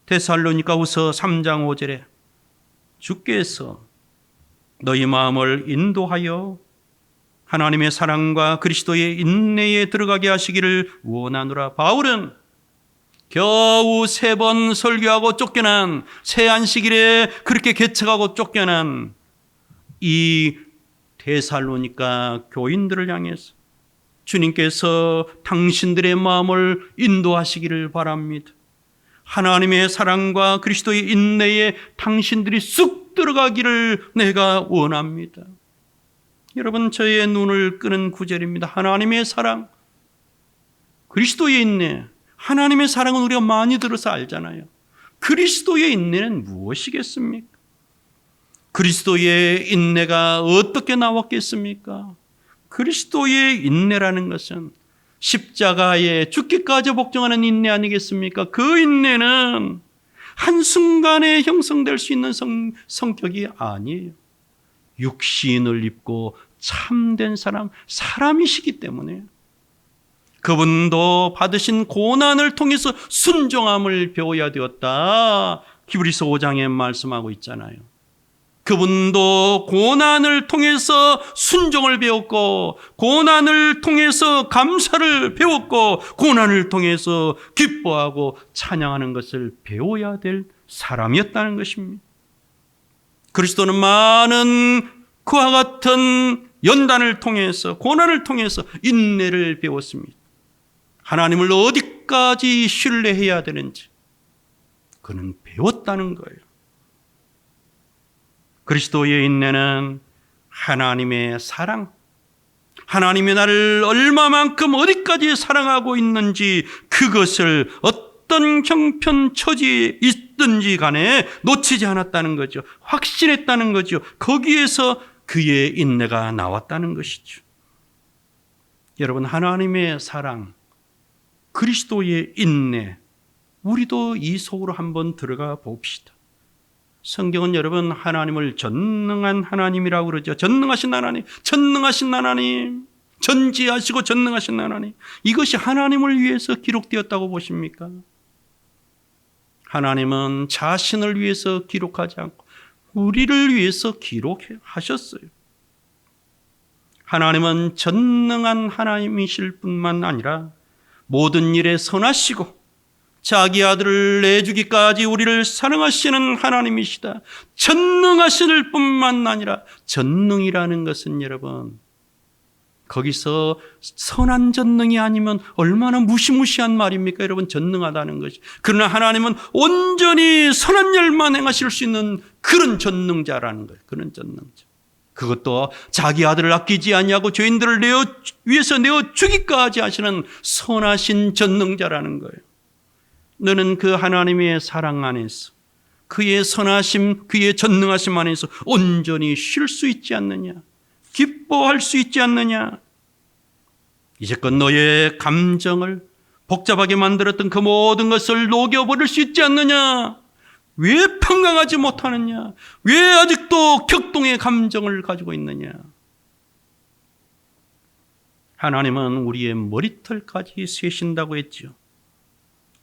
데살로니가후서 3장 5절에 주께서 너희 마음을 인도하여 하나님의 사랑과 그리스도의 인내에 들어가게 하시기를 원하노라. 바울은 겨우 3번 설교하고 쫓겨난, 새 안식일에 그렇게 개척하고 쫓겨난 이 데살로니가 교인들을 향해서 주님께서 당신들의 마음을 인도하시기를 바랍니다. 하나님의 사랑과 그리스도의 인내에 당신들이 쑥 들어가기를 내가 원합니다. 여러분, 저의 눈을 끄는 구절입니다. 하나님의 사랑, 그리스도의 인내. 하나님의 사랑은 우리가 많이 들어서 알잖아요. 그리스도의 인내는 무엇이겠습니까? 그리스도의 인내가 어떻게 나왔겠습니까? 그리스도의 인내라는 것은 십자가에 죽기까지 복종하는 인내 아니겠습니까? 그 인내는 한순간에 형성될 수 있는 성격이 아니에요. 육신을 입고 참된 사람이시기 때문에 그분도 받으신 고난을 통해서 순종함을 배워야 되었다. 히브리서 5장에 말씀하고 있잖아요. 그분도 고난을 통해서 순종을 배웠고, 고난을 통해서 감사를 배웠고, 고난을 통해서 기뻐하고 찬양하는 것을 배워야 될 사람이었다는 것입니다. 그리스도는 많은 그와 같은 연단을 통해서, 고난을 통해서 인내를 배웠습니다. 하나님을 어디까지 신뢰해야 되는지 그는 배웠다는 거예요. 그리스도의 인내는 하나님의 사랑, 하나님이 나를 얼마만큼 어디까지 사랑하고 있는지 그것을 어떤 형편 처지에 있든지 간에 놓치지 않았다는 거죠. 확신했다는 거죠. 거기에서 그의 인내가 나왔다는 것이죠. 여러분, 하나님의 사랑, 그리스도의 인내, 우리도 이 속으로 한번 들어가 봅시다. 성경은 여러분 하나님을 전능한 하나님이라고 그러죠. 전능하신 하나님, 전능하신 하나님, 전지하시고 전능하신 하나님. 이것이 하나님을 위해서 기록되었다고 보십니까? 하나님은 자신을 위해서 기록하지 않고 우리를 위해서 기록하셨어요. 하나님은 전능한 하나님이실 뿐만 아니라 모든 일에 선하시고 자기 아들을 내주기까지 우리를 사랑하시는 하나님이시다. 전능하실 뿐만 아니라, 전능이라는 것은 여러분, 거기서 선한 전능이 아니면 얼마나 무시무시한 말입니까? 여러분, 전능하다는 것이. 그러나 하나님은 온전히 선한 일만 행하실 수 있는 그런 전능자라는 거예요. 그런 전능자. 그것도 자기 아들을 아끼지 아니하고 죄인들을 위해서 내어 주기까지 하시는 선하신 전능자라는 거예요. 너는 그 하나님의 사랑 안에서, 그의 선하심, 그의 전능하심 안에서 온전히 쉴 수 있지 않느냐? 기뻐할 수 있지 않느냐? 이제껏 너의 감정을 복잡하게 만들었던 그 모든 것을 녹여버릴 수 있지 않느냐? 왜 평강하지 못하느냐? 왜 아직도 격동의 감정을 가지고 있느냐? 하나님은 우리의 머리털까지 세신다고 했죠.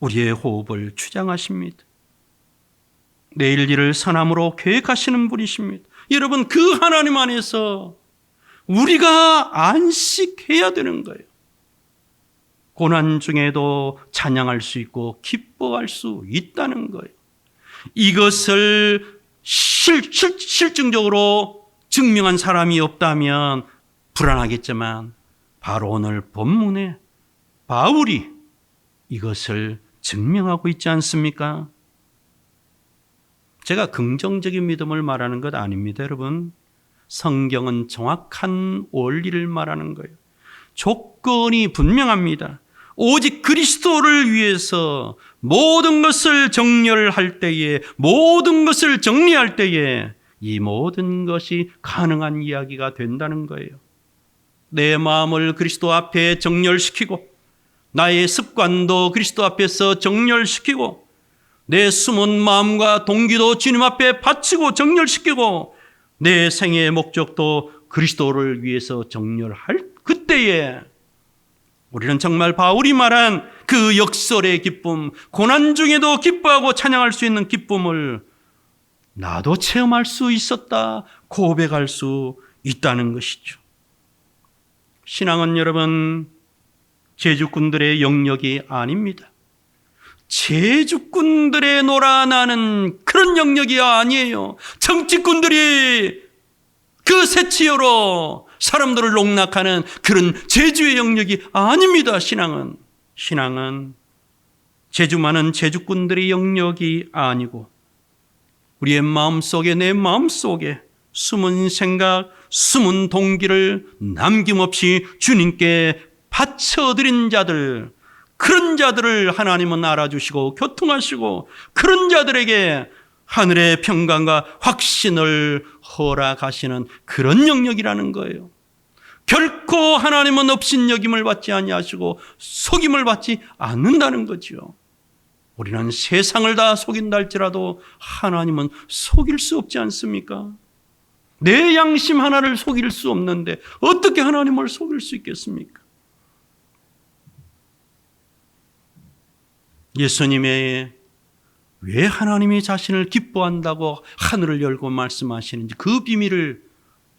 우리의 호흡을 주장하십니다. 내일 일을 선함으로 계획하시는 분이십니다. 여러분, 그 하나님 안에서 우리가 안식해야 되는 거예요. 고난 중에도 찬양할 수 있고 기뻐할 수 있다는 거예요. 이것을 실증적으로 증명한 사람이 없다면 불안하겠지만 바로 오늘 본문에 바울이 이것을 증명하고 있지 않습니까? 제가 긍정적인 믿음을 말하는 것 아닙니다, 여러분. 성경은 정확한 원리를 말하는 거예요. 조건이 분명합니다. 오직 그리스도를 위해서 모든 것을 정렬할 때에, 모든 것을 정리할 때에 이 모든 것이 가능한 이야기가 된다는 거예요. 내 마음을 그리스도 앞에 정렬시키고, 나의 습관도 그리스도 앞에서 정렬시키고, 내 숨은 마음과 동기도 주님 앞에 바치고 정렬시키고, 내 생애의 목적도 그리스도를 위해서 정렬할 그때에 우리는 정말 바울이 말한 그 역설의 기쁨, 고난 중에도 기뻐하고 찬양할 수 있는 기쁨을 나도 체험할 수 있었다, 고백할 수 있다는 것이죠. 신앙은 여러분, 제주꾼들의 영역이 아닙니다. 제주꾼들의 놀아나는 그런 영역이 아니에요. 정치꾼들이 그 새치어로 사람들을 농락하는 그런 제주의 영역이 아닙니다. 신앙은 제주 많은 제주꾼들의 영역이 아니고 우리의 마음속에, 내 마음속에 숨은 생각, 숨은 동기를 남김없이 주님께 바쳐드린 자들, 그런 자들을 하나님은 알아주시고 교통하시고 그런 자들에게 하늘의 평강과 확신을 허락하시는 그런 영역이라는 거예요. 결코 하나님은 업신여김을 받지 아니하시고 속임을 받지 않는다는 거죠. 우리는 세상을 다 속인다 할지라도 하나님은 속일 수 없지 않습니까? 내 양심 하나를 속일 수 없는데 어떻게 하나님을 속일 수 있겠습니까? 예수님의 왜 하나님이 자신을 기뻐한다고 하늘을 열고 말씀하시는지 그 비밀을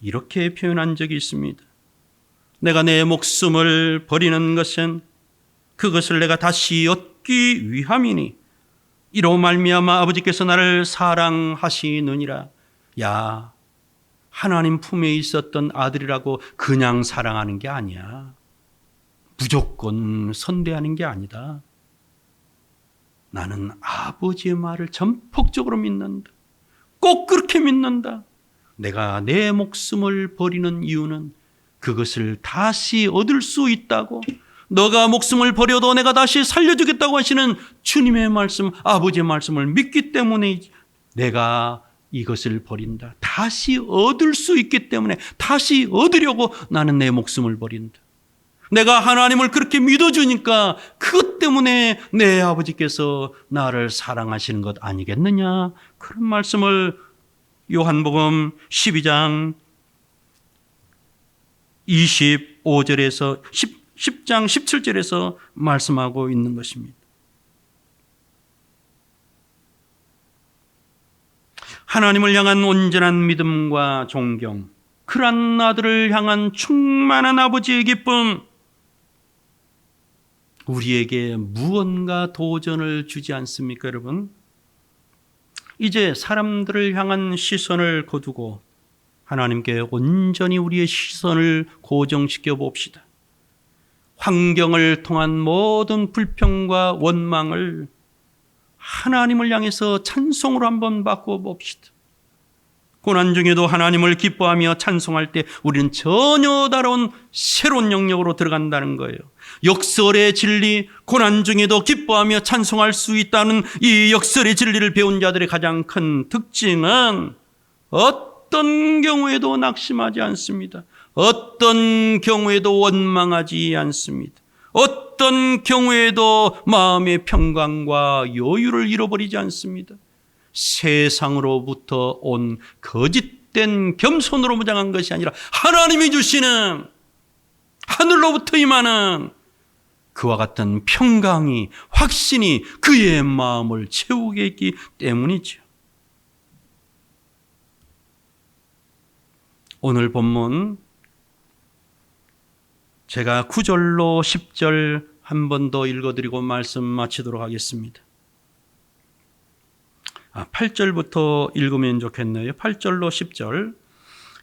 이렇게 표현한 적이 있습니다. 내가 내 목숨을 버리는 것은 그것을 내가 다시 얻기 위함이니 이로 말미암아 아버지께서 나를 사랑하시느니라. 야, 하나님 품에 있었던 아들이라고 그냥 사랑하는 게 아니야. 무조건 선대하는 게 아니다. 나는 아버지의 말을 전폭적으로 믿는다. 꼭 그렇게 믿는다. 내가 내 목숨을 버리는 이유는 그것을 다시 얻을 수 있다고, 너가 목숨을 버려도 내가 다시 살려주겠다고 하시는 주님의 말씀, 아버지의 말씀을 믿기 때문에 내가 이것을 버린다. 다시 얻을 수 있기 때문에 다시 얻으려고 나는 내 목숨을 버린다. 내가 하나님을 그렇게 믿어주니까 그것 때문에 내 아버지께서 나를 사랑하시는 것 아니겠느냐. 그런 말씀을 요한복음 12장 25절에서 10장 17절에서 말씀하고 있는 것입니다. 하나님을 향한 온전한 믿음과 존경, 그런 아들을 향한 충만한 아버지의 기쁨, 우리에게 무언가 도전을 주지 않습니까, 여러분? 이제 사람들을 향한 시선을 거두고 하나님께 온전히 우리의 시선을 고정시켜 봅시다. 환경을 통한 모든 불평과 원망을 하나님을 향해서 찬송으로 한번 바꿔 봅시다. 고난 중에도 하나님을 기뻐하며 찬송할 때 우리는 전혀 다른 새로운 영역으로 들어간다는 거예요. 역설의 진리, 고난 중에도 기뻐하며 찬송할 수 있다는 이 역설의 진리를 배운 자들의 가장 큰 특징은 어떤 경우에도 낙심하지 않습니다. 어떤 경우에도 원망하지 않습니다. 어떤 경우에도 마음의 평강과 여유를 잃어버리지 않습니다. 세상으로부터 온 거짓된 겸손으로 무장한 것이 아니라 하나님이 주시는 하늘로부터 임하는 그와 같은 평강이, 확신이 그의 마음을 채우게 했기 때문이죠. 오늘 본문 제가 9절로 10절 한 번 더 읽어드리고 말씀 마치도록 하겠습니다. 8절부터 읽으면 좋겠네요. 8절로 10절.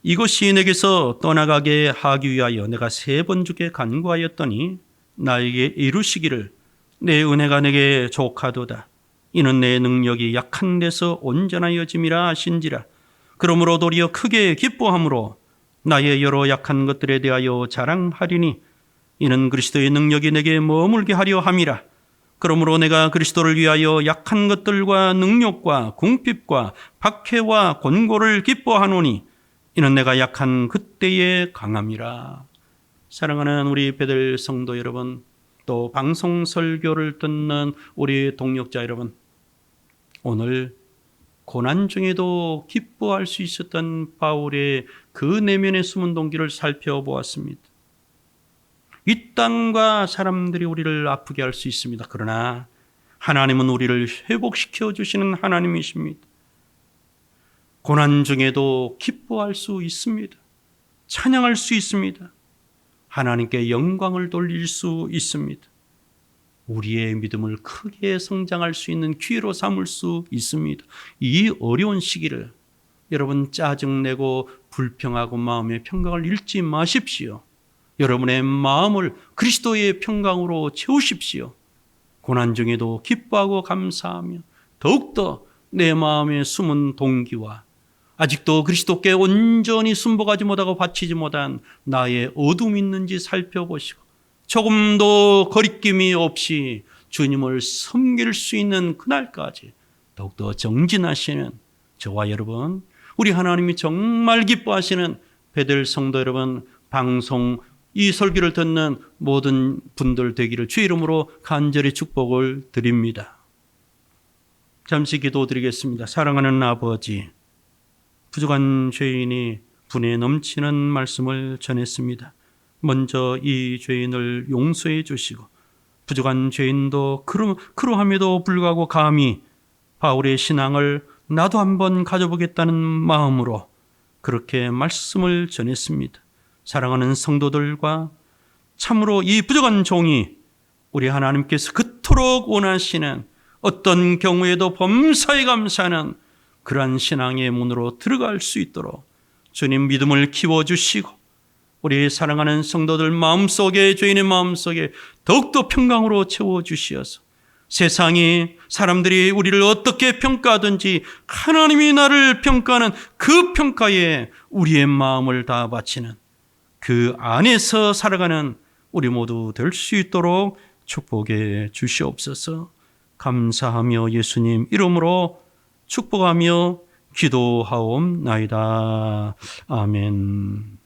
이것이 내게서 떠나가게 하기 위하여 내가 3번 주께 간구하였더니 나에게 이루시기를 내 은혜가 내게 족하도다. 이는 내 능력이 약한 데서 온전하여짐이라 하신지라. 그러므로 도리어 크게 기뻐함으로 나의 여러 약한 것들에 대하여 자랑하리니 이는 그리스도의 능력이 내게 머물게 하려 함이라. 그러므로 내가 그리스도를 위하여 약한 것들과 능력과 궁핍과 박해와 곤고를 기뻐하노니 이는 내가 약한 그때에 강함이라. 사랑하는 우리 베들 성도 여러분, 또 방송 설교를 듣는 우리 동역자 여러분, 오늘 고난 중에도 기뻐할 수 있었던 바울의 그 내면의 숨은 동기를 살펴보았습니다. 이 땅과 사람들이 우리를 아프게 할 수 있습니다. 그러나 하나님은 우리를 회복시켜 주시는 하나님이십니다. 고난 중에도 기뻐할 수 있습니다. 찬양할 수 있습니다. 하나님께 영광을 돌릴 수 있습니다. 우리의 믿음을 크게 성장할 수 있는 기회로 삼을 수 있습니다. 이 어려운 시기를 여러분 짜증내고 불평하고 마음의 평강을 잃지 마십시오. 여러분의 마음을 그리스도의 평강으로 채우십시오. 고난 중에도 기뻐하고 감사하며 더욱더 내 마음의 숨은 동기와 아직도 그리스도께 온전히 순복하지 못하고 바치지 못한 나의 어둠이 있는지 살펴보시고 조금도 거리낌이 없이 주님을 섬길 수 있는 그날까지 더욱더 정진하시는 저와 여러분, 우리 하나님이 정말 기뻐하시는 베들 성도 여러분, 방송 이 설교를 듣는 모든 분들 되기를 주의 이름으로 간절히 축복을 드립니다. 잠시 기도드리겠습니다. 사랑하는 아버지, 부족한 죄인이 분에 넘치는 말씀을 전했습니다. 먼저 이 죄인을 용서해 주시고 부족한 죄인도 그러함에도 불구하고 감히 바울의 신앙을 나도 한번 가져보겠다는 마음으로 그렇게 말씀을 전했습니다. 사랑하는 성도들과 참으로 이 부족한 종이 우리 하나님께서 그토록 원하시는 어떤 경우에도 범사에 감사하는 그러한 신앙의 문으로 들어갈 수 있도록 주님 믿음을 키워주시고 우리 사랑하는 성도들 마음속에, 죄인의 마음속에 더욱더 평강으로 채워주시어서 세상이 사람들이 우리를 어떻게 평가하든지 하나님이 나를 평가하는 그 평가에 우리의 마음을 다 바치는 그 안에서 살아가는 우리 모두 될 수 있도록 축복해 주시옵소서. 감사하며 예수님 이름으로 축복하며 기도하옵나이다. 아멘.